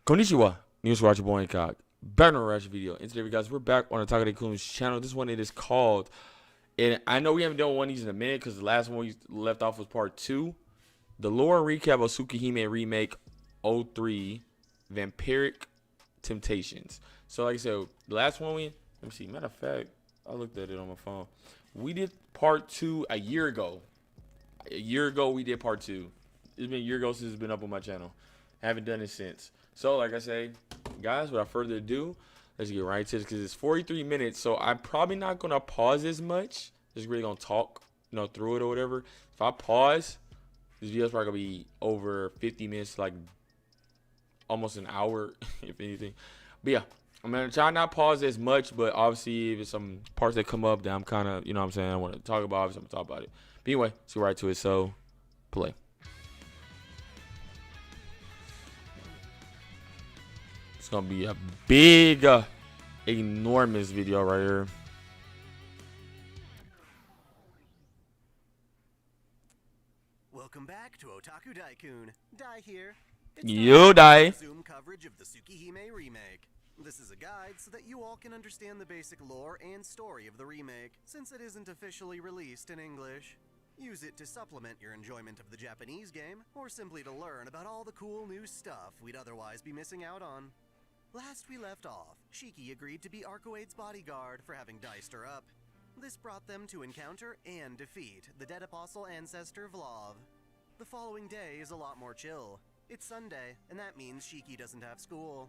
Konnichiwa, news watch your boy INCOG. Better rush video. And today, guys, we're back on the Takade channel. This one it is called, and I know we haven't done one of these in a minute because the last one we left off was part 2. The lore recap of Tsukihime Remake 03 Vampiric Temptations. So, like I said, the last one let me see. Matter of fact, I looked at it on my phone. We did part 2 a year ago. A year ago, we did part 2. It's been a year ago since it's been up on my channel. I haven't done it since. So, like I say, guys, without further ado, let's get right to this because it's 43 minutes. So, I'm probably not going to pause as much. Just really going to talk, through it or whatever. If I pause, this video's probably going to be over 50 minutes, like almost an hour, if anything. But yeah, I'm going to try not pause as much, but obviously, if there's some parts that come up that I'm kind of, what I'm saying, I want to talk about, obviously, I'm going to talk about it. But anyway, let's get right to it. So, play. It's gonna be a big, enormous video right here. Welcome back to Otaku Daikun. Dai here. You Dai. Zoom coverage of the Tsukihime Remake. This is a guide so that you all can understand the basic lore and story of the remake, since it isn't officially released in English. Use it to supplement your enjoyment of the Japanese game, or simply to learn about all the cool new stuff we'd otherwise be missing out on. Last we left off, Shiki agreed to be Arcueid's bodyguard for having diced her up. This brought them to encounter and defeat the dead apostle ancestor Vlav. The following day is a lot more chill. It's Sunday, and that means Shiki doesn't have school.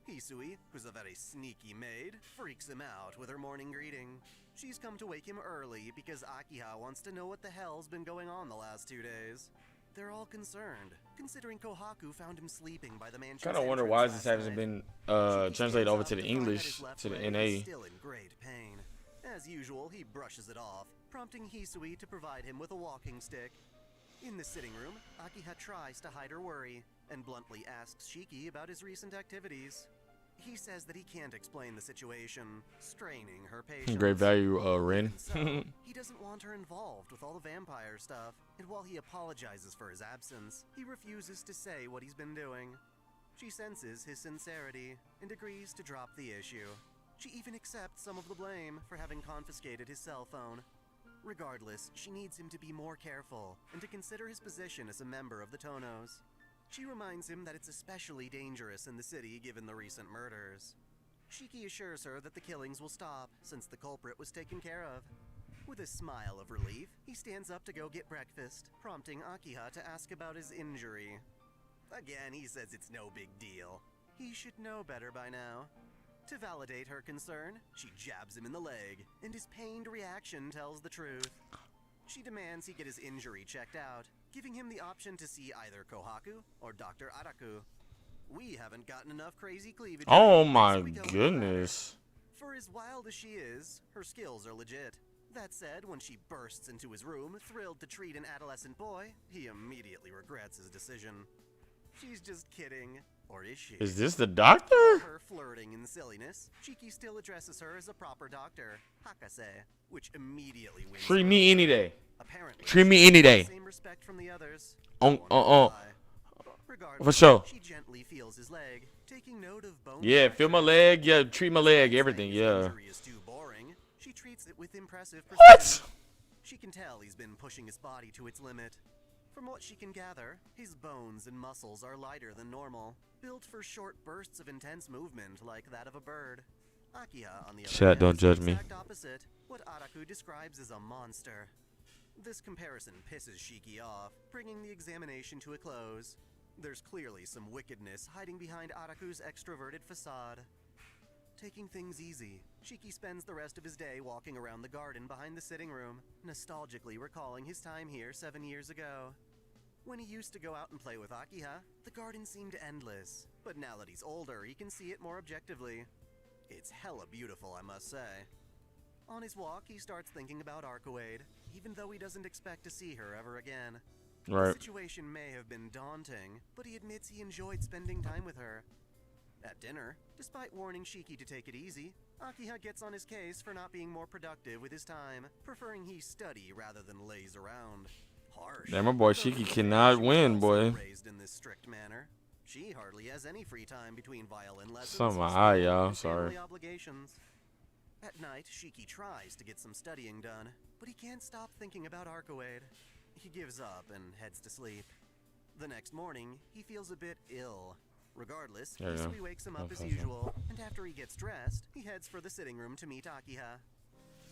Hisui, who's a very sneaky maid, freaks him out with her morning greeting. She's come to wake him early because Akiha wants to know what the hell's been going on the last 2 days. They're all concerned, considering Kohaku found him sleeping by the mansion's Kind of wonder why this hasn't been translated over to the English, to the NA. Still in great pain. As usual, he brushes it off, prompting Hisui to provide him with a walking stick. In the sitting room, Akiha tries to hide her worry, and bluntly asks Shiki about his recent activities. He says that he can't explain the situation, straining her patience. Great value, Rin. So, he doesn't want her involved with all the vampire stuff, and while he apologizes for his absence, he refuses to say what he's been doing. She senses his sincerity, and agrees to drop the issue. She even accepts some of the blame for having confiscated his cell phone. Regardless, she needs him to be more careful, and to consider his position as a member of the Tonos. She reminds him that it's especially dangerous in the city given the recent murders. Shiki assures her that the killings will stop since the culprit was taken care of. With a smile of relief, he stands up to go get breakfast, prompting Akiha to ask about his injury. Again, he says it's no big deal. He should know better by now. To validate her concern, she jabs him in the leg, and his pained reaction tells the truth. She demands he get his injury checked out, giving him the option to see either Kohaku or Dr. Araku. We haven't gotten enough crazy cleavage. Oh my goodness. For as wild as she is, her skills are legit. That said, when she bursts into his room, thrilled to treat an adolescent boy, he immediately regrets his decision. She's just kidding. Or is she? Is this the doctor? Her flirting and silliness, Shiki still addresses her as a proper doctor, Hakase, which immediately wins. Treat me any day. Apparently, Treat me any day. same respect from the others. For sure. She gently feels his leg, taking note of bone Yeah, feel my leg. Yeah, treat my leg. Everything. His Yeah. injury is too boring. She treats it with impressive What? precision. She can tell he's been pushing his body to its limit. From what she can gather, his bones and muscles are lighter than normal, built for short bursts of intense movement like that of a bird. Akiha, on the other Chat, hand, don't is judge the me. exact opposite, what Araku describes as a monster. This comparison pisses Shiki off, bringing the examination to a close. There's clearly some wickedness hiding behind Araku's extroverted facade. Taking things easy, Shiki spends the rest of his day walking around the garden behind the sitting room, nostalgically recalling his time here 7 years ago. When he used to go out and play with Akiha, the garden seemed endless, but now that he's older, he can see it more objectively. It's hella beautiful, I must say. On his walk, he starts thinking about Arcueid, even though he doesn't expect to see her ever again. Right. The situation may have been daunting, but he admits he enjoyed spending time with her. At dinner, despite warning Shiki to take it easy, Akiha gets on his case for not being more productive with his time, preferring he study rather than laze around. Harsh. Damn, my boy Shiki cannot win, boy. Raised in this strict manner. She hardly has any free time between violin lessons Some of my and eye, school y'all. and Sorry. family obligations. At night, Shiki tries to get some studying done, but he can't stop thinking about Arcueid. He gives up and heads to sleep. The next morning, he feels a bit ill. Regardless, There you go. Hisui wakes him up as usual, and after he gets dressed, he heads for the sitting room to meet Akiha.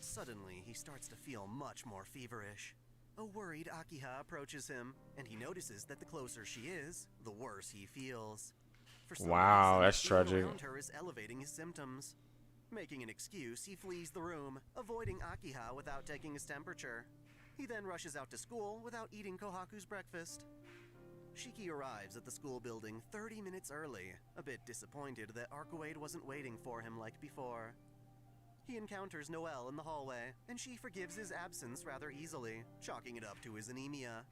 Suddenly, he starts to feel much more feverish. A worried Akiha approaches him, and he notices that the closer she is, the worse he feels. For some Wow, reason, that's the feeling tragic. around her is elevating his symptoms. Making an excuse, he flees the room, avoiding Akiha without taking his temperature. He then rushes out to school without eating Kohaku's breakfast. Shiki arrives at the school building 30 minutes early, a bit disappointed that Arcueid wasn't waiting for him like before. He encounters Noel in the hallway, and she forgives his absence rather easily, chalking it up to his anemia.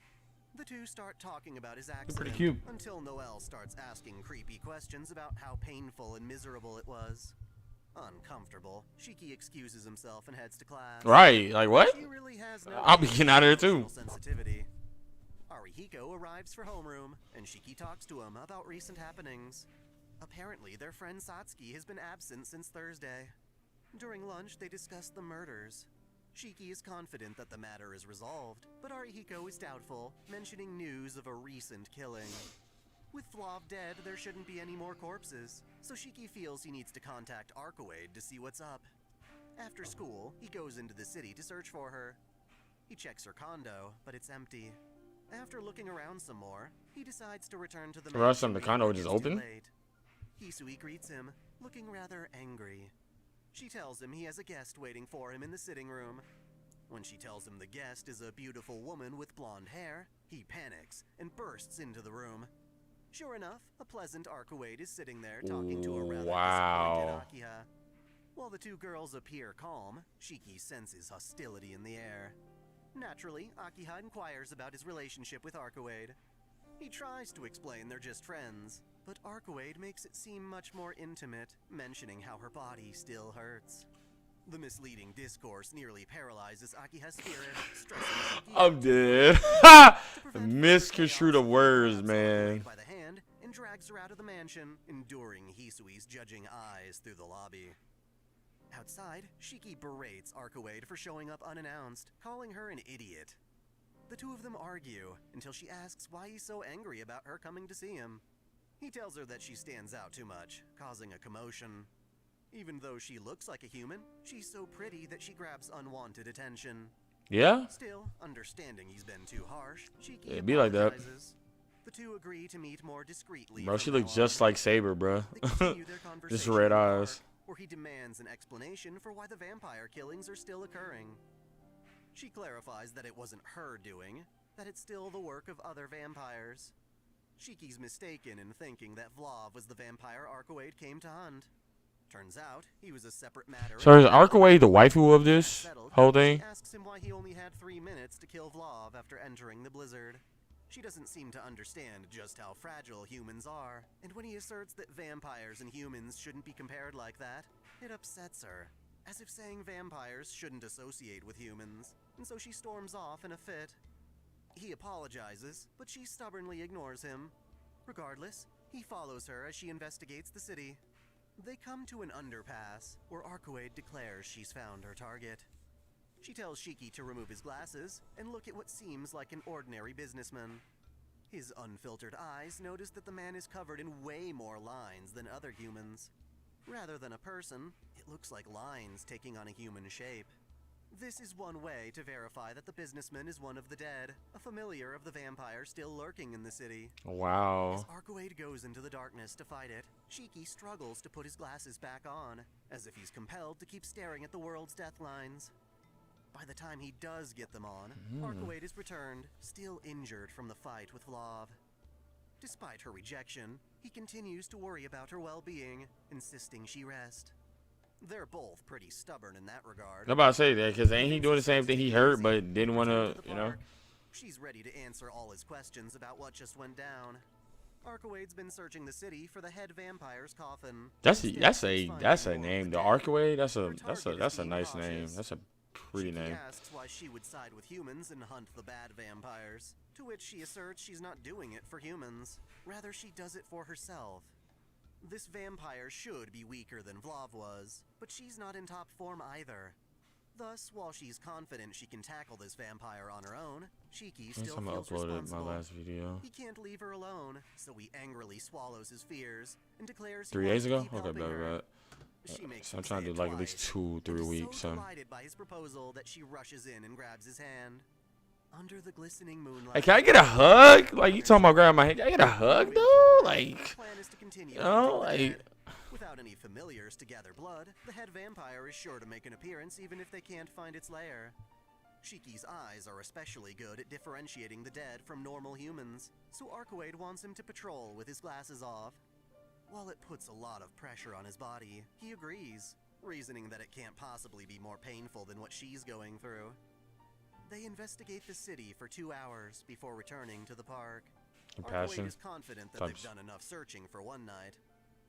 The two start talking about his accident, Pretty cute. until Noel starts asking creepy questions about how painful and miserable it was. Uncomfortable, Shiki excuses himself and heads to class. Right. Like, what? She really has no I'll be getting out of here, too. emotional sensitivity. Arihiko arrives for homeroom, and Shiki talks to him about recent happenings. Apparently, their friend Satsuki has been absent since Thursday. During lunch, they discuss the murders. Shiki is confident that the matter is resolved, but Arihiko is doubtful, mentioning news of a recent killing. With Flav dead, there shouldn't be any more corpses, so Shiki feels he needs to contact Arcueid to see what's up. After school, he goes into the city to search for her. He checks her condo, but it's empty. After looking around some more, he decides to return to the Rush, mansion the before condo it just gets too open? late. Hisui greets him, looking rather angry. She tells him he has a guest waiting for him in the sitting room. When she tells him the guest is a beautiful woman with blonde hair, he panics and bursts into the room. Sure enough, a pleasant Arcueid is sitting there talking to a rather Wow. disappointed Akiha. While the two girls appear calm, Shiki senses hostility in the air. Naturally, Akiha inquires about his relationship with Arcueid. He tries to explain they're just friends, but Arcueid makes it seem much more intimate, mentioning how her body still hurts. The misleading discourse nearly paralyzes Akiha's spirit, stressing Shiki I'm out. dead. To prevent Misconstrued further the chaos, words, he grabs man. Arcueid by the hand and drags her out of the mansion, enduring Hisui's judging eyes through the lobby. Outside, Shiki berates Arcueid for showing up unannounced, calling her an idiot. The two of them argue until she asks why he's so angry about her coming to see him. He tells her that she stands out too much, causing a commotion. Even though she looks like a human, she's so pretty that she grabs unwanted attention. Yeah? Still, understanding he's been too harsh, Shiki It'd be like that. apologizes. The two agree to meet more discreetly. Bro, from she now looks just on. like Saber, bro. They continue their Just conversation red in the eyes. park, where he demands an explanation for why the vampire killings are still occurring. She clarifies that it wasn't her doing, that it's still the work of other vampires. Shiki's mistaken in thinking that Vlav was the vampire Arcueid came to hunt. Turns out, he was a separate matter. So is Arcueid the waifu of this Settled, whole she thing? asks him why he only had 3 minutes to kill Vlav after entering the blizzard. She doesn't seem to understand just how fragile humans are, and when he asserts that vampires and humans shouldn't be compared like that, it upsets her, as if saying vampires shouldn't associate with humans, and so she storms off in a fit. He apologizes, but she stubbornly ignores him. Regardless, he follows her as she investigates the city. They come to an underpass, where Arcueid declares she's found her target. She tells Shiki to remove his glasses and look at what seems like an ordinary businessman. His unfiltered eyes notice that the man is covered in way more lines than other humans. Rather than a person, it looks like lines taking on a human shape. This is one way to verify that the businessman is one of the dead, a familiar of the vampire still lurking in the city. As Wow. Arcueid goes into the darkness to fight it, Shiki struggles to put his glasses back on, as if he's compelled to keep staring at the world's death lines. By the time he does get them on, Arcueid is returned, still injured from the fight with Vlav. Despite her rejection, he continues to worry about her well-being, insisting she rest. They're both pretty stubborn in that regard. I'm about to say that because ain't he doing the same thing? He hurt, but didn't want to, you know. She's ready to answer all his questions about what just went down. Arcueid's been searching the city for the head vampire's coffin. That's Instead, a he's finding that's a more of name. The dead. Arcueid. That's Her target is a being nice name. cautious. That's a Pretty Shiki name. asks why she would side with humans and hunt the bad vampires, to which she asserts she's not doing it for humans. Rather, she does it for herself. This vampire should be weaker than Vlav was, but she's not in top form either. Thus, while she's confident she can tackle this vampire on her own, Shiki still feels uploaded my responsible. last video. He can't leave her alone, so he angrily swallows his fears and declares he 3 wants days to ago? keep Okay, helping better her. bet. She makes So I'm him trying say to it do like at least twice, 2-3 and is weeks. so So delighted by his proposal that she rushes in and grabs his hand. Under the glistening moonlight. hey, can I get a hug? Like you talking about grabbing my hand? Can I get a hug, though? Like, Plan is to continue you know, hunting the like. dead. Without any familiars to gather blood, the head vampire is sure to make an appearance even if they can't find its lair. Shiki's eyes are especially good at differentiating the dead from normal humans, so Arcueid wants him to patrol with his glasses off. While it puts a lot of pressure on his body, he agrees, reasoning that it can't possibly be more painful than what she's going through. They investigate the city for 2 hours before returning to the park. Compassion Arcueid is confident that times. they've done enough searching for one night.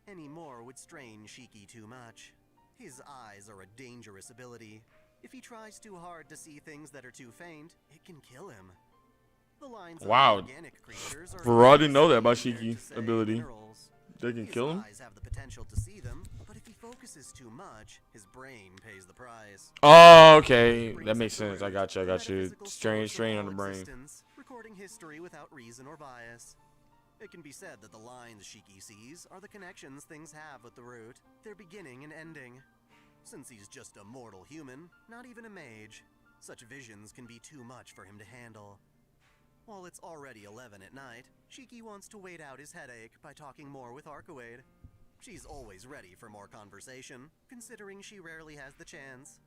Any more would strain Shiki too much. His eyes are a dangerous ability. If he tries too hard to see things that are too faint, it can kill him. The lines Wow. of organic creatures are Bro, I didn't know that about compared to, Shiki's say, ability. minerals. They can His kill him? eyes have the potential to see them, but if he focuses too much, his brain pays the price. Oh, okay. Brings That makes the sense. I root, got you. I the got you. metaphysical Strain source of on the all brain. existence, recording history without reason or bias. It can be said that the lines Shiki sees are the connections things have with the root, their beginning and ending. Since he's just a mortal human, not even a mage, such visions can be too much for him to handle. While it's already 11 at night, Shiki wants to wait out his headache by talking more with Arcueid. She's always ready for more conversation, considering she rarely has the chance.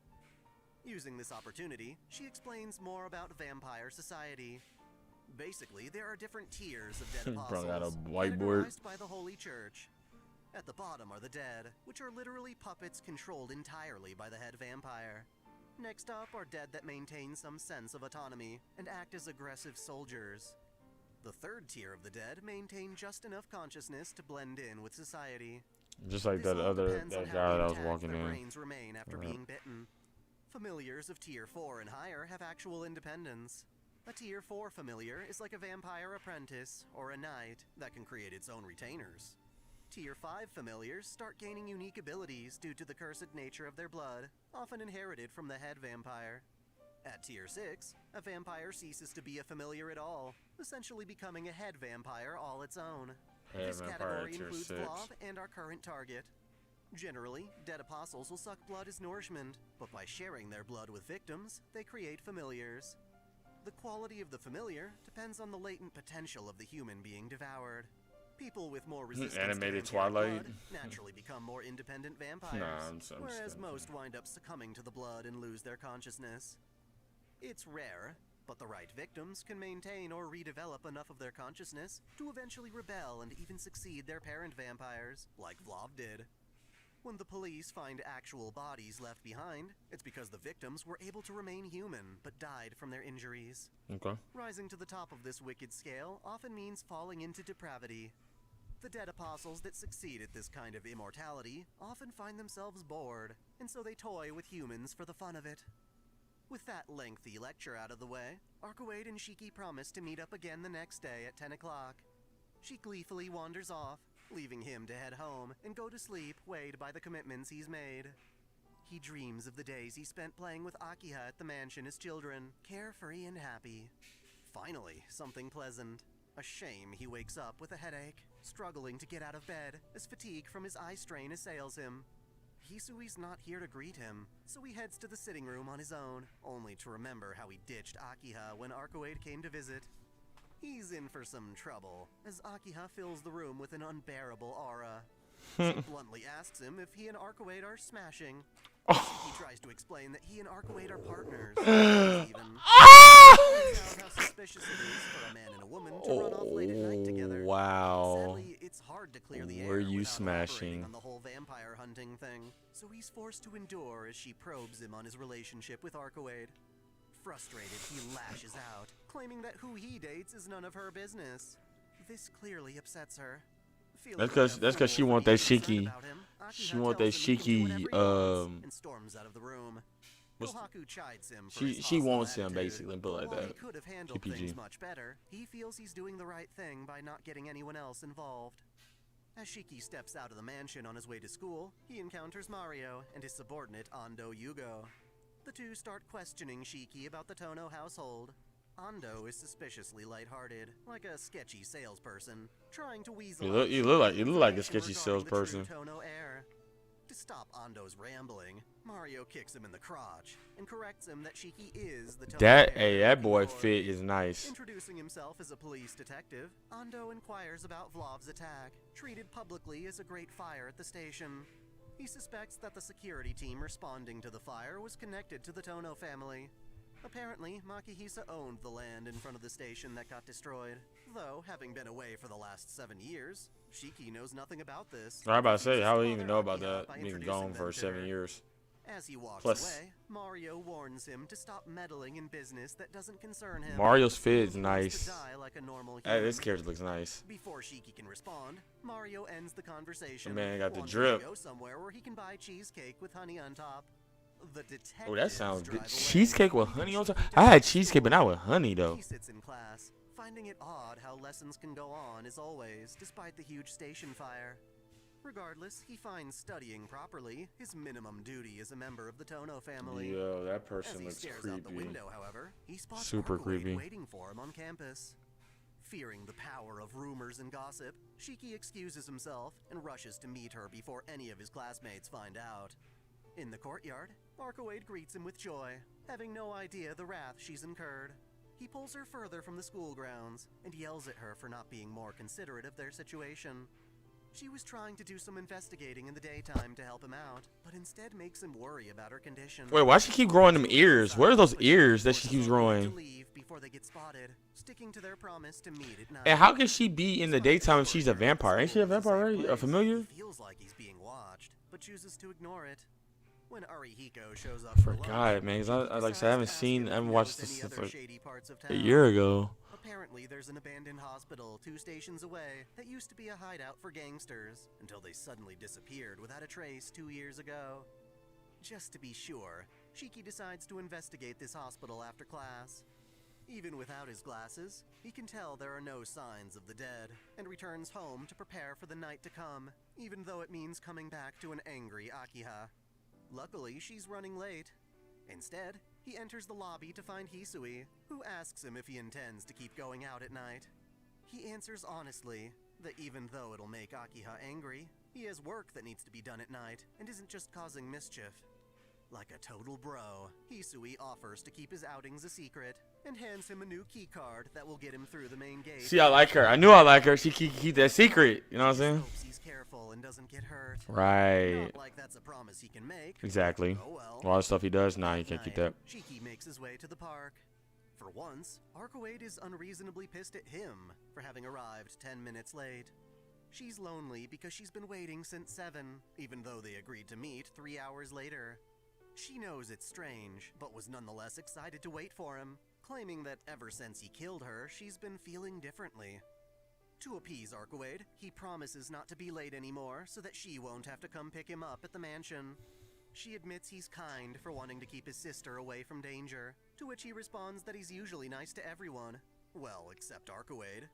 Using this opportunity, she explains more about vampire society. Basically, there are different tiers of dead apostles, Bro, got a whiteboard. categorized by the Holy Church. At the bottom are the dead, which are literally puppets controlled entirely by the head vampire. Next up are dead that maintain some sense of autonomy and act as aggressive soldiers. The third tier of the dead maintain just enough consciousness to blend in with society. Just like This that all other depends on how guy that I was intact walking their in. brains remain after being bitten. Familiars of tier 4 and higher have actual independence. A tier 4 familiar is like a vampire apprentice or a knight that can create its own retainers. Tier 5 familiars start gaining unique abilities due to the cursed nature of their blood, often inherited from the head vampire. At Tier 6, a vampire ceases to be a familiar at all, essentially becoming a head vampire all its own. Head This vampire category Tier includes 6. Vlav and our current target. Generally, dead apostles will suck blood as nourishment, but by sharing their blood with victims, they create familiars. The quality of the familiar depends on the latent potential of the human being devoured. People with more resistance Animated to vampiric Twilight. blood naturally become more independent vampires, Nah, I'm just whereas kidding. most wind up succumbing to the blood and lose their consciousness. It's rare, but the right victims can maintain or redevelop enough of their consciousness to eventually rebel and even succeed their parent vampires, like Vlav did. When the police find actual bodies left behind, it's because the victims were able to remain human but died from their injuries. Okay. Rising to the top of this wicked scale often means falling into depravity. The dead apostles that succeed at this kind of immortality often find themselves bored, and so they toy with humans for the fun of it. With that lengthy lecture out of the way, Arcueid and Shiki promise to meet up again the next day at 10 o'clock. She gleefully wanders off, leaving him to head home and go to sleep weighed by the commitments he's made. He dreams of the days he spent playing with Akiha at the mansion as children, carefree and happy. Finally, something pleasant. A shame he wakes up with a headache, struggling to get out of bed as fatigue from his eye strain assails him. Hisui's not here to greet him, so he heads to the sitting room on his own, only to remember how he ditched Akiha when Arcueid came to visit. He's in for some trouble, as Akiha fills the room with an unbearable aura. She bluntly asks him if he and Arcueid are smashing. He tries to explain that he and Arcueid are partners. Even points out how suspicious it is for a man and a woman to run off late at night together. Wow. Sadly, it's hard to clear the air Were you without elaborating smashing? on the whole vampire hunting thing, so he's forced to endure as she probes him on his relationship with Arcueid. Frustrated, he lashes out, claiming that who he dates is none of her business. This clearly upsets her. That's 'cause she want that Shiki. She want that Shiki, and storms out of the room. What's Kohaku chides him for she his she hostile wants him attitude, basically, but like while he that. could have handled PG. things much better, he feels he's doing the right thing by not getting anyone else involved. As Shiki steps out of the mansion on his way to school, he encounters Mario and his subordinate Ando Yugo. The two start questioning Shiki about the Tono household. Ando is suspiciously lighthearted, like a sketchy salesperson, trying to weasel out You look like a information sketchy regarding salesperson. the true Tono heir. To stop Ando's rambling, Mario kicks him in the crotch and corrects him that Shiki is the Tono heir. Hey, that boy fit is nice. Introducing himself as a police detective, Ando inquires about Vlov's attack, treated publicly as a great fire at the station. He suspects that the security team responding to the fire was connected to the Tono family. Apparently, Makihisa owned the land in front of the station that got destroyed. Though, having been away for the last 7 years, Shiki knows nothing about this. I was about to say, how would he even know about that? Being gone for 7 years. As he walks Plus, away, Mario warns him to stop meddling in business that doesn't concern him. Mario's fit is He wants nice. to die like a normal Hey, human. this character looks nice. Before Shiki can respond, Mario ends the conversation. The man got the wanting drip. To go somewhere where he can buy cheesecake with honey on top. The detectives Oh, that sounds good. drive away, Cheesecake with leaving honey on top. Shiki I had devastated. cheesecake, but not with honey though. He sits in class, finding it odd how lessons can go on as always, despite the huge station fire. Regardless, he finds studying properly his minimum duty as a member of the Tono family. Yo, that As person he looks stares out the creepy. window, however, he spots Super Arcueid creepy. waiting for him on campus. Fearing the power of rumors and gossip, Shiki excuses himself and rushes to meet her before any of his classmates find out. In the courtyard, Arcueid greets him with joy, having no idea the wrath she's incurred. He pulls her further from the school grounds and yells at her for not being more considerate of their situation. She was trying to do some investigating in the daytime to help him out, but instead makes him worry about her condition. Wait, why she keep growing them ears? Where are those ears that she keeps To growing? leave before they get spotted, sticking to their promise to meet at night. And how can she be in the daytime if she's a vampire? Ain't she a vampire already? A familiar? He feels like he's being watched, but chooses to ignore it. When Arihiko shows up for Forgot it, man. 'Cause I like I said, I haven't seen, I haven't watched this any since other like shady parts of a town. year ago. Apparently, there's an abandoned hospital 2 stations away that used to be a hideout for gangsters until they suddenly disappeared without a trace 2 years ago. Just to be sure, Shiki decides to investigate this hospital after class. Even without his glasses, he can tell there are no signs of the dead, and returns home to prepare for the night to come, even though it means coming back to an angry Akiha. Luckily, she's running late. Instead, he enters the lobby to find Hisui, who asks him if he intends to keep going out at night. He answers honestly that even though it'll make Akiha angry, he has work that needs to be done at night and isn't just causing mischief. Like a total bro, Hisui offers to keep his outings a secret and hands him a new key card that will get him through the main gate. See, I like her. I knew I like her. She keep that secret. You know what I'm saying? Hopes he's careful and doesn't get hurt. Right. Not like that's a promise he can make. Exactly. Oh well. A lot of stuff he does, nah, you can't keep that. Shiki makes his way to the park. For once, Arcueid is unreasonably pissed at him for having arrived 10 minutes late. She's lonely because she's been waiting since 7, even though they agreed to meet 3 hours later. She knows it's strange, but was nonetheless excited to wait for him, claiming that ever since he killed her, she's been feeling differently. To appease Arcueid, he promises not to be late anymore so that she won't have to come pick him up at the mansion. She admits he's kind for wanting to keep his sister away from danger, to which he responds that he's usually nice to everyone. Well, except Arcueid.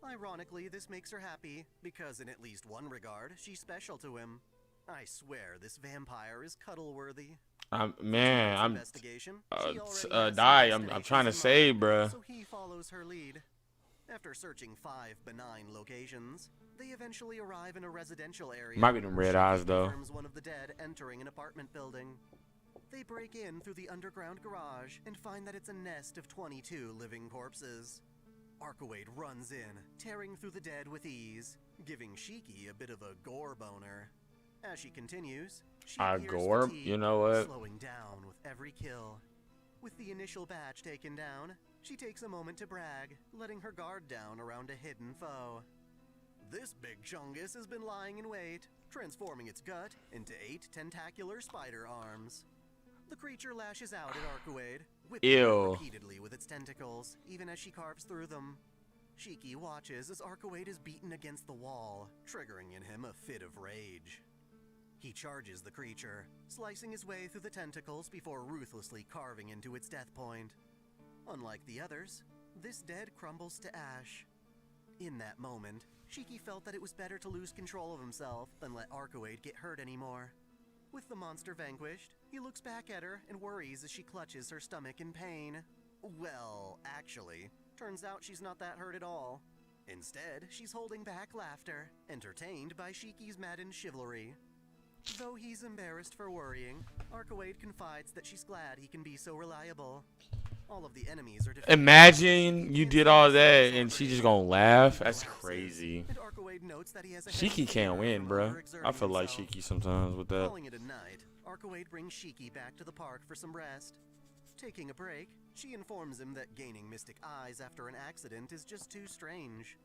Ironically, this makes her happy, because in at least one regard, she's special to him. I swear, this vampire is cuddle-worthy. Man, I'm Investigation, she already has die. some I'm trying to destinations say, in mind, bruh. So he follows her lead. After searching 5 benign locations, they eventually arrive in a residential area. Might be them red eyes though. Confirms one of the dead entering an apartment building. They break in through the underground garage and find that it's a nest of 22 living corpses. Arcueid runs in, tearing through the dead with ease, giving Shiki a bit of a gore boner. As she continues, she appears gore? fatigued, You know what? slowing down with every kill. With the initial batch taken down, she takes a moment to brag, letting her guard down around a hidden foe. This big chungus has been lying in wait, transforming its gut into 8 tentacular spider arms. The creature lashes out at Arcueid, whipping her Ew. repeatedly with its tentacles, even as she carves through them. Shiki watches as Arcueid is beaten against the wall, triggering in him a fit of rage. He charges the creature, slicing his way through the tentacles before ruthlessly carving into its death point. Unlike the others, this dead crumbles to ash. In that moment, Shiki felt that it was better to lose control of himself than let Arcueid get hurt anymore. With the monster vanquished, he looks back at her and worries as she clutches her stomach in pain. Well, actually, turns out she's not that hurt at all. Instead, she's holding back laughter, entertained by Shiki's maddened chivalry. Though he's embarrassed for worrying, Arcueid confides that she's glad he can be so reliable. All of the enemies are defeated. Imagine you did all that and she just gonna laugh. That's crazy. And Arcueid notes that he has a Shiki can't win, bro. I feel like himself. Shiki sometimes with that. Calling it a night, Arcueid brings Shiki back to the park for some rest. Taking a break, she informs him that gaining mystic eyes after an accident is just too strange.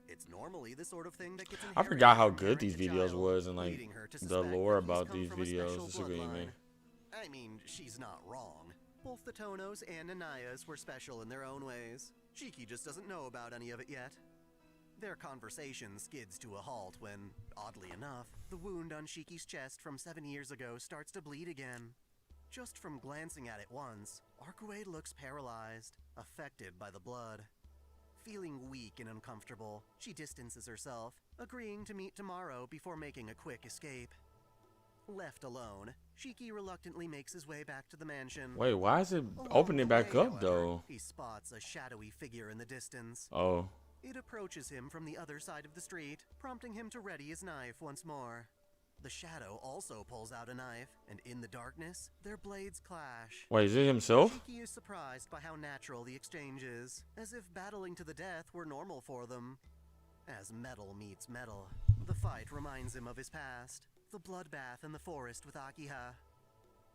It's normally the sort of thing that gets I inherited forgot how from good parent these to videos child, was and like leading her to the suspect lore that he's about come these from a videos. special Tsukihime. bloodline. I mean, she's not wrong. Both the Tonos and Anayas were special in their own ways. Shiki just doesn't know about any of it yet. Their conversation skids to a halt when, oddly enough, the wound on Shiki's chest from 7 years ago starts to bleed again. Just from glancing at it once, Arcueid looks paralyzed, affected by the blood. Feeling weak and uncomfortable, she distances herself, agreeing to meet tomorrow before making a quick escape. Left alone, Shiki reluctantly makes his way back to the mansion. Wait, why is it Along opening the back way, up however, though? he spots a shadowy figure in the distance. Oh. It approaches him from the other side of the street, prompting him to ready his knife once more. The shadow also pulls out a knife, and in the darkness, their blades clash. Wait, is it himself? Shiki is surprised by how natural the exchange is, as if battling to the death were normal for them. As metal meets metal, the fight reminds him of his past, the bloodbath in the forest with Akiha.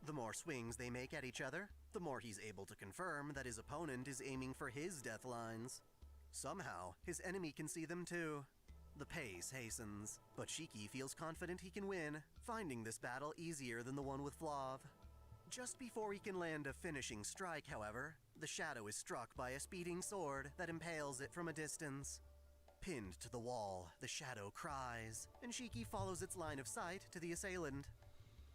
The more swings they make at each other, the more he's able to confirm that his opponent is aiming for his death lines. Somehow, his enemy can see them too. The pace hastens, but Shiki feels confident he can win, finding this battle easier than the one with Flav. Just before he can land a finishing strike, however, the shadow is struck by a speeding sword that impales it from a distance. Pinned to the wall, the shadow cries, and Shiki follows its line of sight to the assailant.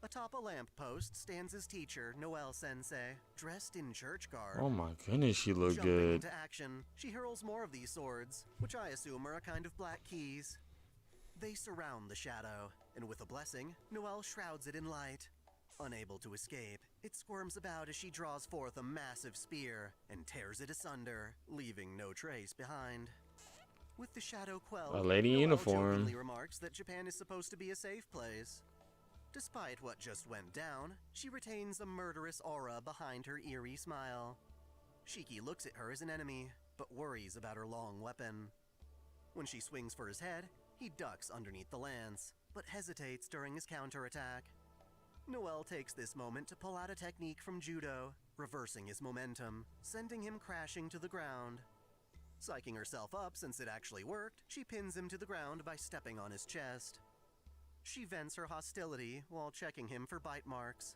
Atop a lamppost stands his teacher, Noel Sensei, dressed in church garb. Oh my goodness, she looked Jumping good. into action, she hurls more of these swords, which I assume are a kind of black keys. They surround the shadow, and with a blessing, Noel shrouds it in light. Unable to escape, it squirms about as she draws forth a massive spear and tears it asunder, leaving no trace behind. With the shadow quelled, A lady in Noel uniform. jokingly remarks that Japan is supposed to be a safe place. Despite what just went down, she retains a murderous aura behind her eerie smile. Shiki looks at her as an enemy, but worries about her long weapon. When she swings for his head, he ducks underneath the lance, but hesitates during his counterattack. Noel takes this moment to pull out a technique from judo, reversing his momentum, sending him crashing to the ground. Psyching herself up since it actually worked, she pins him to the ground by stepping on his chest. She vents her hostility while checking him for bite marks.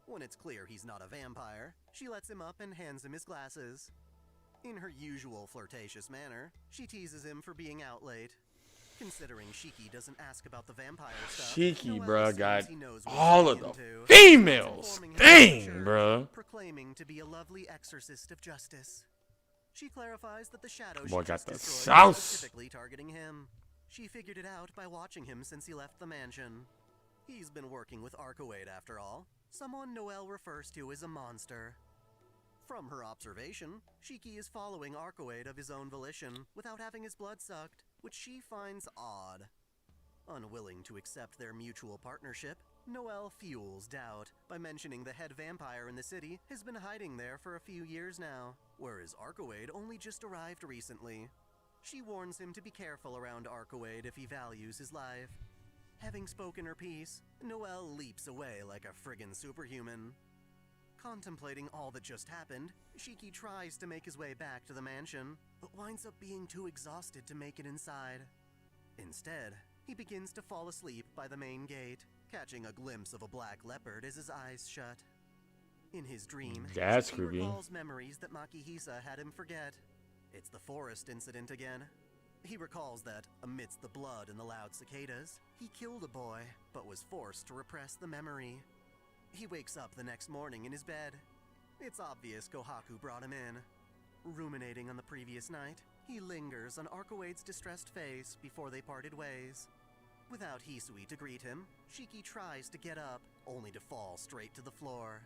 When it's clear he's not a vampire, she lets him up and hands him his glasses. In her usual flirtatious manner, she teases him for being out late. Considering Shiki doesn't ask about the vampire stuff, Shiki, Noel bruh, assumes got he knows what all he's of the into, females. informing him about the Dang, church, bruh. proclaiming to be a lovely exorcist of justice. She clarifies that the shadow Boy she got just the destroyed was sauce. specifically targeting him. She figured it out by watching him since he left the mansion. He's been working with Arcueid after all, someone Noel refers to as a monster. From her observation, Shiki is following Arcueid of his own volition without having his blood sucked, which she finds odd. Unwilling to accept their mutual partnership, Noel fuels doubt by mentioning the head vampire in the city has been hiding there for a few years now, whereas Arcueid only just arrived recently. She warns him to be careful around Arcueid if he values his life. Having spoken her piece, Noel leaps away like a friggin' superhuman. Contemplating all that just happened, Shiki tries to make his way back to the mansion, but winds up being too exhausted to make it inside. Instead, he begins to fall asleep by the main gate, catching a glimpse of a black leopard as his eyes shut. In his dream, That's Shiki creepy. recalls memories that Makihisa had him forget. It's the forest incident again. He recalls that, amidst the blood and the loud cicadas, he killed a boy, but was forced to repress the memory. He wakes up the next morning in his bed. It's obvious Kohaku brought him in. Ruminating on the previous night, he lingers on Arcueid's distressed face before they parted ways. Without Hisui to greet him, Shiki tries to get up, only to fall straight to the floor.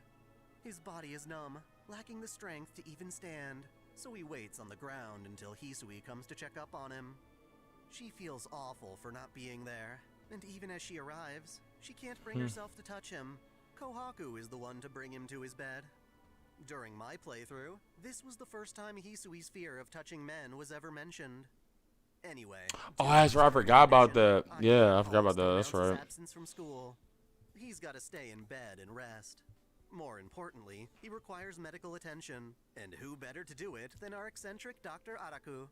His body is numb, lacking the strength to even stand, so he waits on the ground until Hisui comes to check up on him. She feels awful for not being there, and even as she arrives, she can't bring herself to touch him. Kohaku is the one to bring him to his bed. During my playthrough, this was the first time Hisui's fear of touching men was ever mentioned. Anyway. Oh, that's right. I forgot about that. Yeah, I forgot about that. That's right. Absence from school. He's got to stay in bed and rest. More importantly, he requires medical attention. And who better to do it than our eccentric Dr. Araku?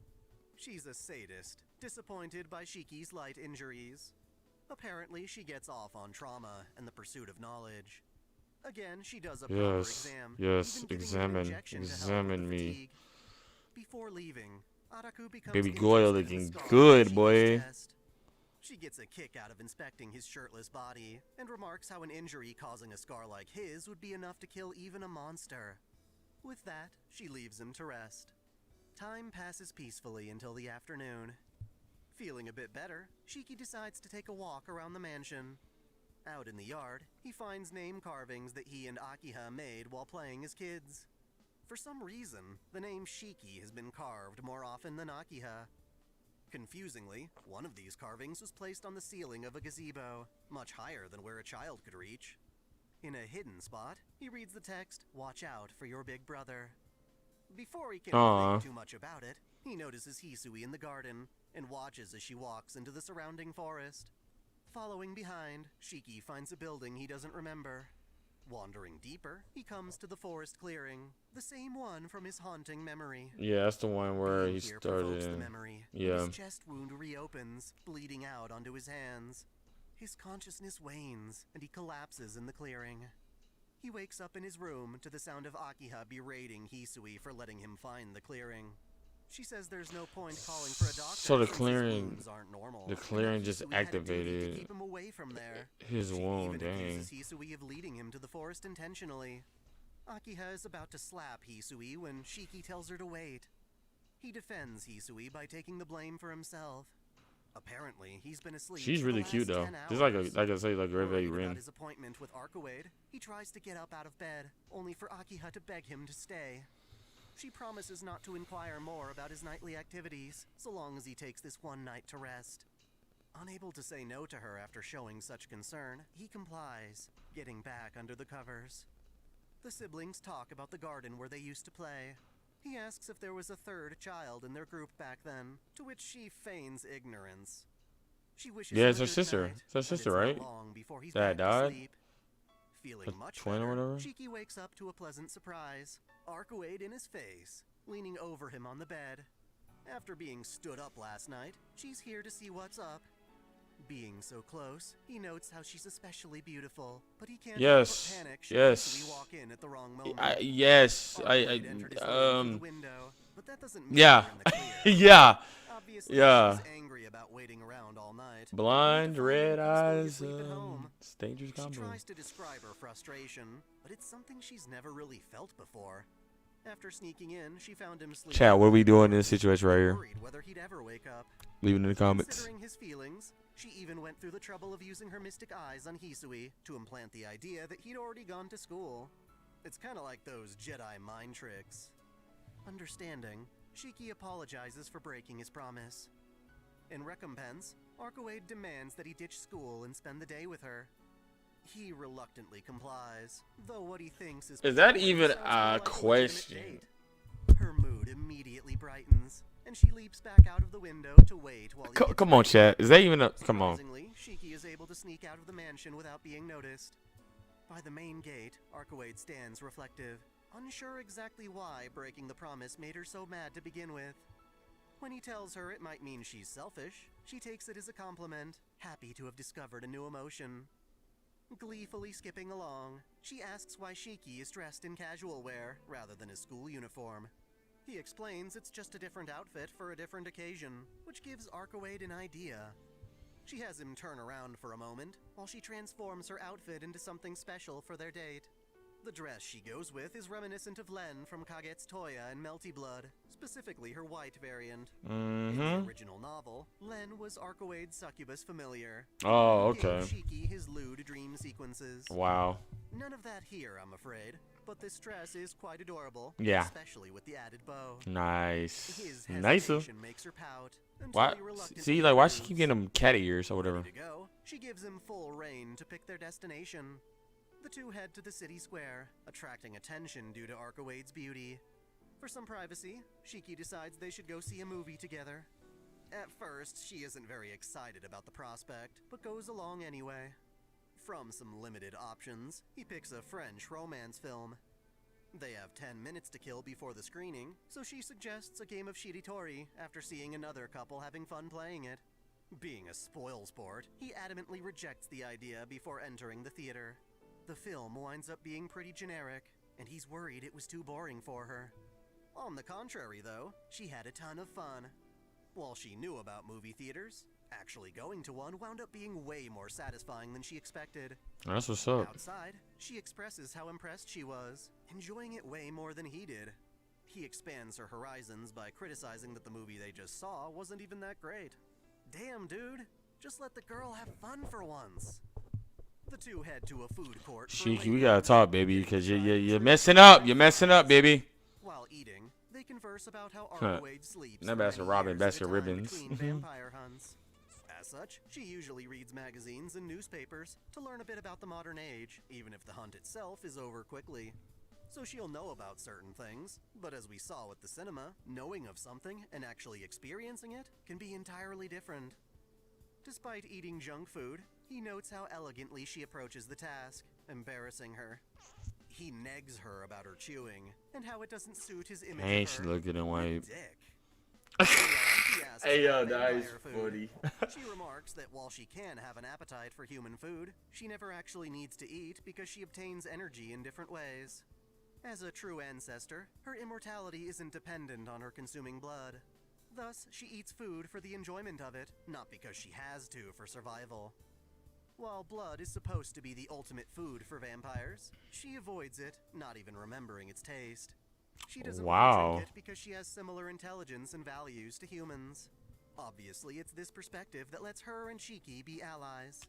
She's a sadist, disappointed by Shiki's light injuries. Apparently, she gets off on trauma and the pursuit of knowledge. Again, she does a proper exam. Yes, examine me. Fatigue. Before leaving, Araku becomes Baby Goyle looking good, boy. She gets a kick out of inspecting his shirtless body and remarks how an injury causing a scar like his would be enough to kill even a monster. With that, she leaves him to rest. Time passes peacefully until the afternoon. Feeling a bit better, Shiki decides to take a walk around the mansion. Out in the yard, he finds name carvings that he and Akiha made while playing as kids. For some reason, the name Shiki has been carved more often than Akiha. Confusingly, one of these carvings was placed on the ceiling of a gazebo, much higher than where a child could reach. In a hidden spot, he reads the text, "Watch out for your big brother." Before he can think too much about it, he notices Hisui in the garden and watches as she walks into the surrounding forest. Following behind, Shiki finds a building he doesn't remember. Wandering deeper, he comes to the forest clearing, the same one from his haunting memory. Yeah, that's the one where he started. The memory. Yeah. His chest wound reopens, bleeding out onto his hands. His consciousness wanes, and he collapses in the clearing. He wakes up in his room to the sound of Akiha berating Hisui for letting him find the clearing. She says there's no point calling for a doctor. So the since his clearing, wounds aren't normal. the clearing just Hisui had a duty to activated keep him away from there. his wound. Even Dang. accuses Hisui of leading him to the forest intentionally. Akiha is about to slap Hisui when Shiki tells her to wait. He defends Hisui by taking the blame for himself. Apparently, he's been asleep. She's for really the cute last though. 10 Just like hours. like I say, like Worried Reve about Rin. his appointment with Arcueid, he tries to get up out of bed, only for Akiha to beg him to stay. She promises not to inquire more about his nightly activities, so long as he takes this one night to rest. Unable to say no to her after showing such concern, he complies, getting back under the covers. The siblings talk about the garden where they used to play. He asks if there was a third child in their group back then, to which she feigns ignorance. She wishes Yeah, him it's a her good sister. night, It's her but sister, not right? long before he's That back to died? sleep. Feeling A much twin or better, whatever? Shiki wakes up to a pleasant surprise. Arcueid in his face, leaning over him on the bed. After being stood up last night, she's here to see what's up. Being so close, he notes how she's especially beautiful, but he can't help but panic should Hisui walk in at the wrong moment. Arcueid entered his way through the window, but that doesn't mean yeah. they're in the clear. Yeah. Obviously, Yeah. she's angry about waiting around all night. Blind, Only to find red him peacefully eyes, asleep at home. it's dangerous She combo. tries to describe her frustration, but it's something she's never really felt before. After sneaking in, she found him sleeping. Chat, what are we doing in this situation right here? Worried whether he'd ever wake up. Leave it in the comments. Considering his feelings, she even went through the trouble of using her mystic eyes on Hisui to implant the idea that he'd already gone to school. It's kind of like those Jedi mind tricks. Understanding, Shiki apologizes for breaking his promise. In recompense, Arcueid demands that he ditch school and spend the day with her. He reluctantly complies, though what he thinks is that even sounds more a like question? legitimate date. Her mood immediately brightens, and she leaps back out of the window to wait while he gets Come on, ready. chat. Is that even a... Come on. Surprisingly, Shiki is able to sneak out of the mansion without being noticed. By the main gate, Arcueid stands reflective, unsure exactly why breaking the promise made her so mad to begin with. When he tells her it might mean she's selfish, she takes it as a compliment, happy to have discovered a new emotion. Gleefully skipping along, she asks why Shiki is dressed in casual wear rather than his school uniform. He explains it's just a different outfit for a different occasion, which gives Arcueid an idea. She has him turn around for a moment, while she transforms her outfit into something special for their date. The dress she goes with is reminiscent of Len from Kaget's Toya and Melty Blood, specifically her white variant. In the original novel, Len was Arcueid's succubus familiar. Oh, Who okay. gave Shiki his lewd dream sequences. Wow. None of that here, I'm afraid, but this dress is quite adorable. Yeah. Especially with the added bow. Nice. His Nicer. hesitation makes her pout. Why? See, like, why she keep getting them cat ears or whatever? Ready to go, she gives him full rein to pick their destination. The two head to the city square, attracting attention due to Arcueid's beauty. For some privacy, Shiki decides they should go see a movie together. At first, she isn't very excited about the prospect, but goes along anyway. From some limited options, he picks a French romance film. They have 10 minutes to kill before the screening, so she suggests a game of Shiritori after seeing another couple having fun playing it. Being a spoilsport, he adamantly rejects the idea before entering the theater. The film winds up being pretty generic, and he's worried it was too boring for her. On the contrary, though, she had a ton of fun. While she knew about movie theaters, actually going to one wound up being way more satisfying than she expected. That's what's up. Outside, she expresses how impressed she was, enjoying it way more than he did. He expands her horizons by criticizing that the movie they just saw wasn't even that great. Damn, dude, just let the girl have fun for once. The two head to a food court. Shiki, we gotta talk, baby, because you're messing up. You're messing up, baby. While eating, they converse about how Arcueid sleeps. That bastard Robin Besser ribbons. Vampire hunts. As such, she usually reads magazines and newspapers to learn a bit about the modern age, even if the hunt itself is over quickly. So she'll know about certain things, but as we saw with the cinema, knowing of something and actually experiencing it can be entirely different. Despite eating junk food, he notes how elegantly she approaches the task, embarrassing her. He negs her about her chewing, and how it doesn't suit his image Ain't of she her. looking at white? Dick. Hey, yo, about that is vampire food. funny. She remarks that while she can have an appetite for human food, she never actually needs to eat because she obtains energy in different ways. As a true ancestor, her immortality isn't dependent on her consuming blood. Thus, she eats food for the enjoyment of it, not because she has to for survival. While blood is supposed to be the ultimate food for vampires, she avoids it, not even remembering its taste. She doesn't want to drink it because she has similar intelligence and values to humans. Obviously, it's this perspective that lets her and Shiki be allies.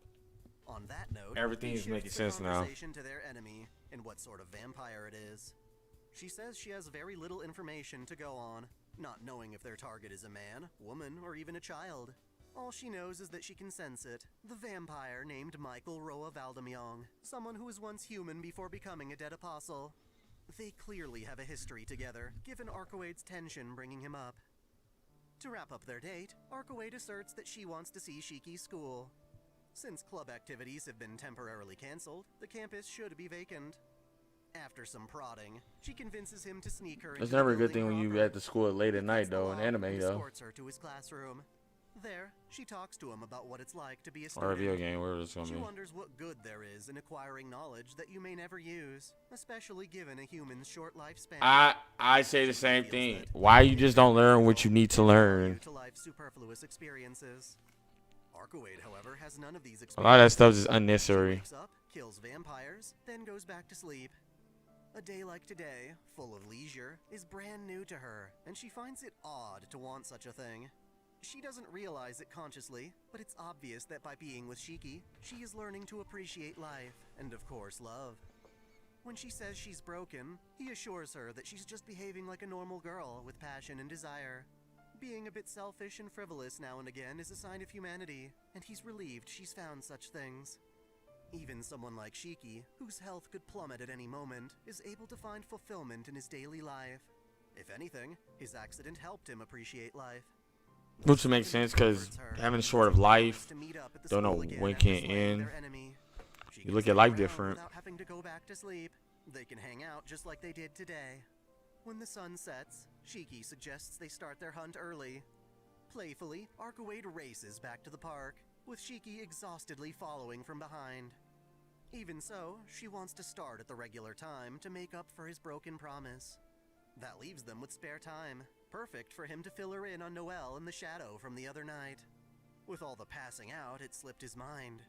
On that note, Everything is making sense now. To their enemy and what sort of vampire it is. She says she has very little information to go on, not knowing if their target is a man, woman, or even a child. All she knows is that she can sense it. The vampire named Michael Roa Valdemyong, someone who was once human before becoming a dead apostle. They clearly have a history together, given Arcueid's tension bringing him up. To wrap up their date, Arcueid asserts that she wants to see Shiki's school. Since club activities have been temporarily cancelled, the campus should be vacant. After some prodding, she convinces him to sneak her into It's never a the good thing building when you proper. at the school late at night, though, in He anime, though. escorts her to his classroom. There, she talks to him about what it's like to be a Or a student. video game, wherever it's gonna She be. wonders what good there is in acquiring knowledge that you may never use, especially given a human's short lifespan. I say the same thing. Why you just don't learn what you need to learn? To life's superfluous experiences. Arcueid, however, has none of these experiences. A lot of that stuff is She unnecessary. wakes up, kills vampires, then goes back to sleep. A day like today, full of leisure, is brand new to her, and she finds it odd to want such a thing. She doesn't realize it consciously, but it's obvious that by being with Shiki, she is learning to appreciate life, and of course love. When she says she's broken, he assures her that she's just behaving like a normal girl with passion and desire. Being a bit selfish and frivolous now and again is a sign of humanity, and he's relieved she's found such things. Even someone like Shiki, whose health could plummet at any moment, is able to find fulfillment in his daily life. If anything, his accident helped him appreciate life. Which makes sense, because having a short of life, don't know when can end. You look at life different. Without having to go back to sleep, they can hang out just like they did today. When the sun sets, Shiki suggests they start their hunt early. Playfully, Arcueid races back to the park, with Shiki exhaustedly following from behind. Even so, she wants to start at the regular time to make up for his broken promise. That leaves them with spare time, perfect for him to fill her in on Noel and the shadow from the other night. With all the passing out, it slipped his mind.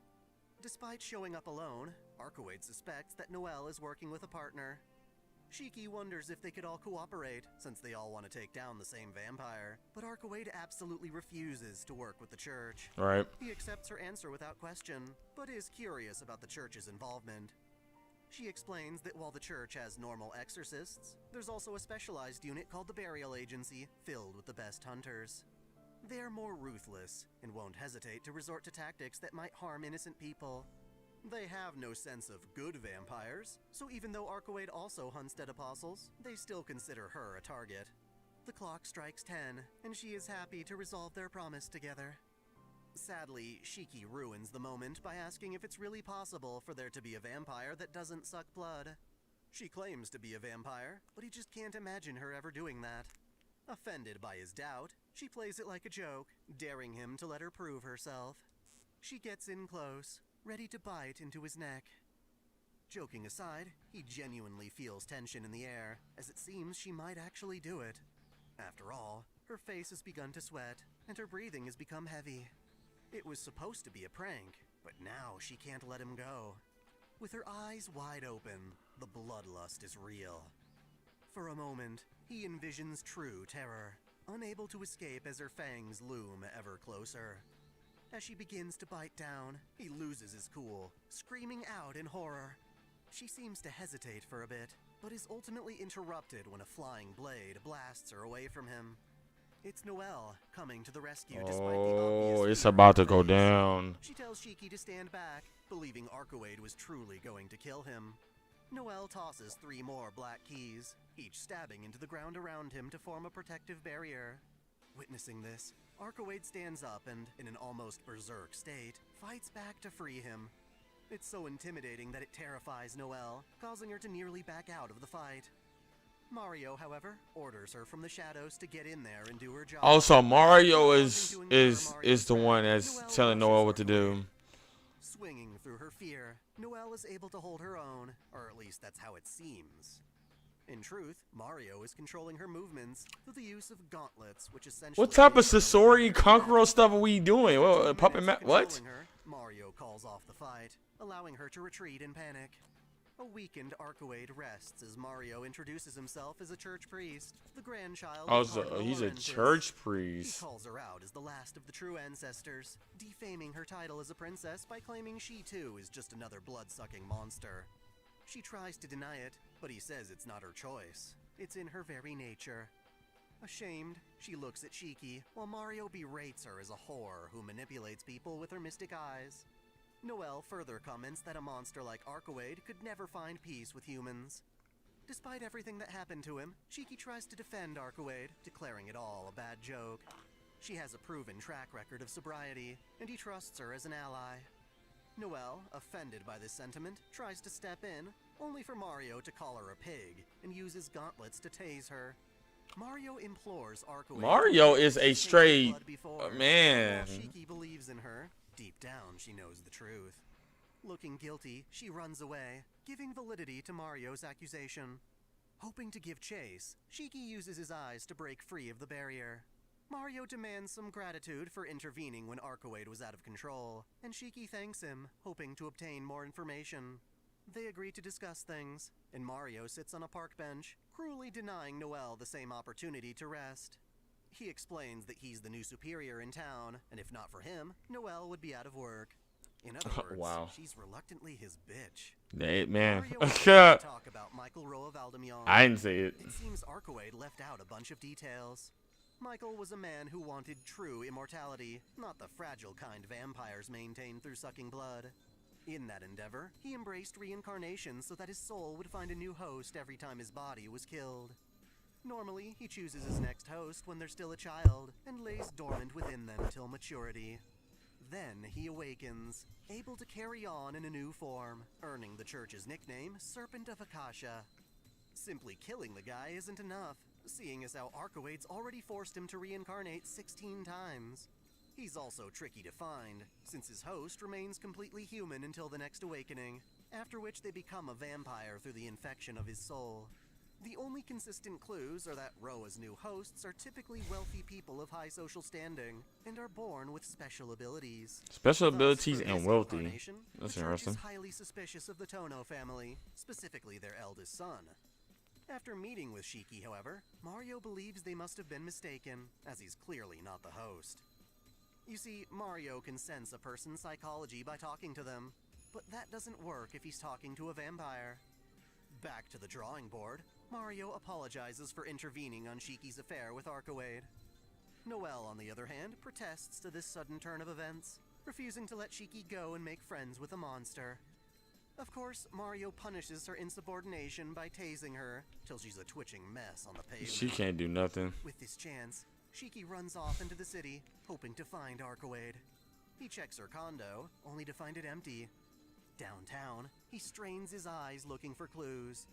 Despite showing up alone, Arcueid suspects that Noel is working with a partner. Shiki wonders if they could all cooperate, since they all want to take down the same vampire, but Arcueid absolutely refuses to work with the church. Right. He accepts her answer without question, but is curious about the church's involvement. She explains that while the church has normal exorcists, there's also a specialized unit called the Burial Agency, filled with the best hunters. They're more ruthless, and won't hesitate to resort to tactics that might harm innocent people. They have no sense of good vampires, so even though Arcueid also hunts dead apostles, they still consider her a target. The clock strikes 10, and she is happy to resolve their promise together. Sadly, Shiki ruins the moment by asking if it's really possible for there to be a vampire that doesn't suck blood. She claims to be a vampire, but he just can't imagine her ever doing that. Offended by his doubt, she plays it like a joke, daring him to let her prove herself. She gets in close, ready to bite into his neck. Joking aside, he genuinely feels tension in the air, as it seems she might actually do it. After all, her face has begun to sweat, and her breathing has become heavy. It was supposed to be a prank, but now she can't let him go. With her eyes wide open, the bloodlust is real. For a moment, he envisions true terror, unable to escape as her fangs loom ever closer. As she begins to bite down, he loses his cool, screaming out in horror. She seems to hesitate for a bit, but is ultimately interrupted when a flying blade blasts her away from him. It's Noel coming to the rescue despite the obvious Oh, it's fear about in to her go face. down. She tells Shiki to stand back, believing Arcueid was truly going to kill him. Noel tosses 3 more black keys, each stabbing into the ground around him to form a protective barrier. Witnessing this, Arcueid stands up and, in an almost berserk state, fights back to free him. It's so intimidating that it terrifies Noel, causing her to nearly back out of the fight. Mario, however, orders her from the shadows to get in there and do her job. Also, Mario is the one that's telling Noel what to do. Swinging through her fear, Noel is able to hold her own, or at least that's how it seems. In truth, Mario is controlling her movements through the use of gauntlets, which essentially... What type of Sasori Conqueror stuff are we doing? What, puppet what? Her, Mario calls off the fight, allowing her to retreat in panic. A weakened Arcueid rests as Mario introduces himself as a church priest, the grandchild Oh, of so Cardinal he's a Laurentius. church He priest. calls her out as the last of the true ancestors, defaming her title as a princess by claiming she too is just another blood-sucking monster. She tries to deny it, but he says it's not her choice. It's in her very nature. Ashamed, she looks at Shiki, while Mario berates her as a whore who manipulates people with her mystic eyes. Noel further comments that a monster like Arcueid could never find peace with humans. Despite everything that happened to him, Shiki tries to defend Arcueid, declaring it all a bad joke. She has a proven track record of sobriety, and he trusts her as an ally. Noel, offended by this sentiment, tries to step in, only for Mario to call her a pig and use his gauntlets to tase her. Mario implores Arcueid. Mario is a straight man. While Shiki believes in her, deep down she knows the truth. Looking guilty, she runs away, giving validity to Mario's accusation. Hoping to give chase, Shiki uses his eyes to break free of the barrier. Mario demands some gratitude for intervening when Arcueid was out of control, and Shiki thanks him, hoping to obtain more information. They agree to discuss things, and Mario sits on a park bench, cruelly denying Noel the same opportunity to rest. He explains that he's the new superior in town, and if not for him, Noel would be out of work. In other words, Wow. she's reluctantly his bitch. Hey, man. Mario wants to talk about Michael Roa Valdemion. I didn't say it. It seems Arcueid left out a bunch of details. Michael was a man who wanted true immortality, not the fragile kind vampires maintain through sucking blood. In that endeavor, he embraced reincarnation so that his soul would find a new host every time his body was killed. Normally, he chooses his next host when they're still a child, and lays dormant within them till maturity. Then he awakens, able to carry on in a new form, earning the church's nickname, Serpent of Akasha. Simply killing the guy isn't enough, seeing as how Arcueid's already forced him to reincarnate 16 times. He's also tricky to find, since his host remains completely human until the next awakening, after which they become a vampire through the infection of his soul. The only consistent clues are that Roa's new hosts are typically wealthy people of high social standing and are born with special abilities. Special Thus, abilities for and this wealthy. incarnation, That's the church interesting. is highly suspicious of the Tono family, specifically their eldest son. After meeting with Shiki, however, Mario believes they must have been mistaken, as he's clearly not the host. You see, Mario can sense a person's psychology by talking to them, but that doesn't work if he's talking to a vampire. Back to the drawing board, Mario apologizes for intervening on Shiki's affair with Arcueid. Noel, on the other hand, protests to this sudden turn of events, refusing to let Shiki go and make friends with a monster. Of course, Mario punishes her insubordination by tasing her, till she's a twitching mess on the pavement. She can't do nothing. With this chance, Shiki runs off into the city, hoping to find Arcueid. He checks her condo, only to find it empty. Downtown, he strains his eyes looking for clues.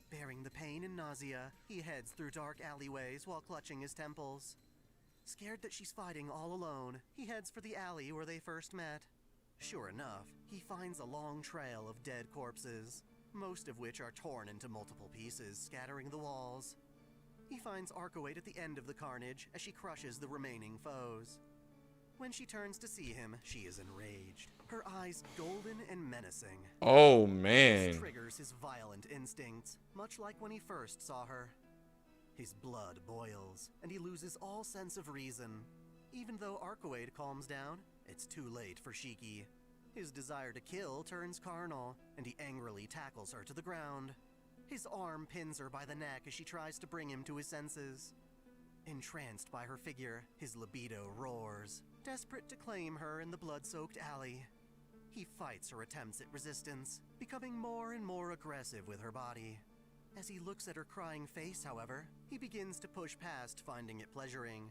Bearing the pain and nausea, he heads through dark alleyways while clutching his temples. Scared that she's fighting all alone, he heads for the alley where they first met. Sure enough, he finds a long trail of dead corpses, most of which are torn into multiple pieces, scattering the walls. He finds Arcueid at the end of the carnage as she crushes the remaining foes. When she turns to see him, she is enraged, her eyes golden and menacing. Oh, This man. triggers his violent instincts, much like when he first saw her. His blood boils, and he loses all sense of reason. Even though Arcueid calms down, it's too late for Shiki. His desire to kill turns carnal, and he angrily tackles her to the ground. His arm pins her by the neck as she tries to bring him to his senses. Entranced by her figure, his libido roars, desperate to claim her in the blood-soaked alley. He fights her attempts at resistance, becoming more and more aggressive with her body. As he looks at her crying face, however, he begins to push past finding it pleasuring.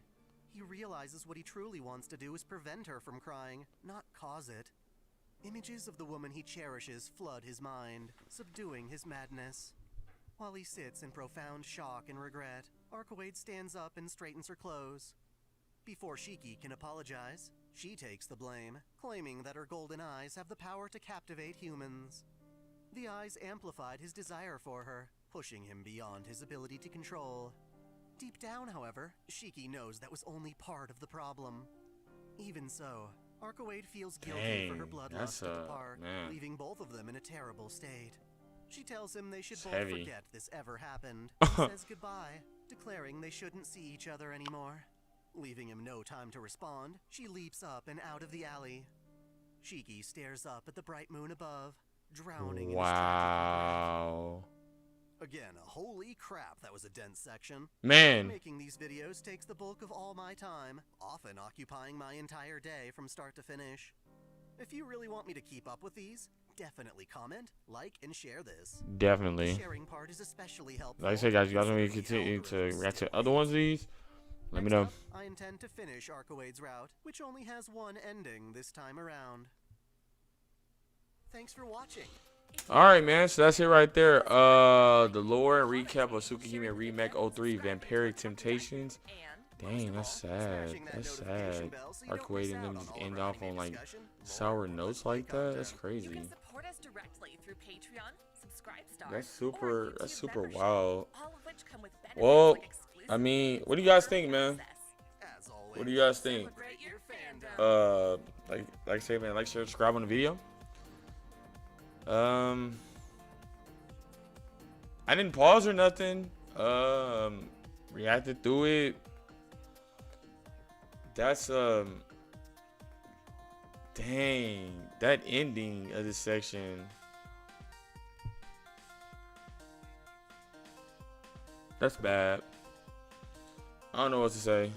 He realizes what he truly wants to do is prevent her from crying, not cause it. Images of the woman he cherishes flood his mind, subduing his madness. While he sits in profound shock and regret, Arcueid stands up and straightens her clothes. Before Shiki can apologize, she takes the blame, claiming that her golden eyes have the power to captivate humans. The eyes amplified his desire for her, pushing him beyond his ability to control. Deep down, however, Shiki knows that was only part of the problem. Even so, Arcueid feels guilty for her bloodlust at the park, leaving both of them in a terrible state. She tells him they should both forget this ever happened, and says goodbye, declaring they shouldn't see each other anymore. Leaving him no time to respond, she leaps up and out of the alley. Shiki stares up at the bright moon above, drowning in his tragic regret. Again, holy crap, that was a dense section. Man. Making these videos takes the bulk of all my time, often occupying my entire day from start to finish. If you really want me to keep up with these, definitely comment, like, and share this. Definitely. The sharing part is especially helpful. Like I said, guys, you guys want me to continue to react to other ones of these? Let me know. Next up, I intend to finish Arcueid's route, which only has one ending this time around. Thanks for watching. Alright, man, so that's it right there. The lore and recap of Tsukihime Remake 03 Vampiric Temptations. Dang, that's sad. That's sad. Arcueid and them just end off on like sour notes like that. That's crazy. That's super wild. Well, I mean, what do you guys think, man? What do you guys think? Like I say, man, like, share, subscribe on the video. I didn't pause or nothing. Reacted through it. That's dang, that ending of this section. That's bad. I don't know what to say.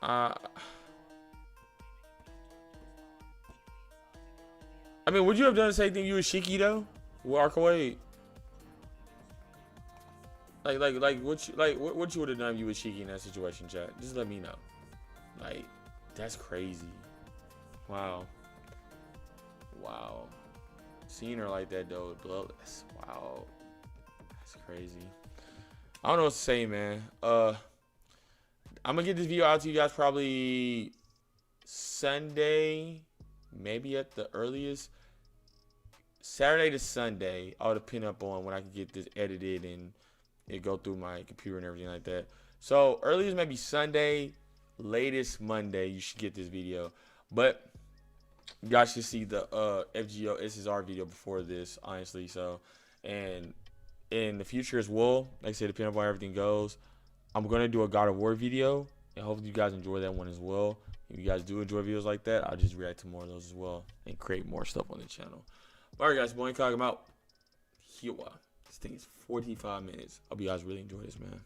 I mean, would you have done the same thing you with Shiki though? With Arcueid? Like what you would have done if you with Shiki in that situation, chat? Just let me know. Like, that's crazy. Wow. Wow. Seeing her like that though, bloodless. Wow. That's crazy. I don't know what to say, man. I'm gonna get this video out to you guys probably Sunday, maybe at the earliest. Saturday to Sunday, all depend up on when I can get this edited and it go through my computer and everything like that. So earliest maybe Sunday, latest Monday, you should get this video. But you guys should see the FGO SSR video before this, honestly. So, and in the future as well, like I said, depending on how everything goes, I'm gonna do a God of War video, and hopefully you guys enjoy that one as well. If you guys do enjoy videos like that, I'll just react to more of those as well and create more stuff on the channel. Alright guys, boy, I'm out. Here, this thing is 45 minutes. I hope you guys really enjoy this, man.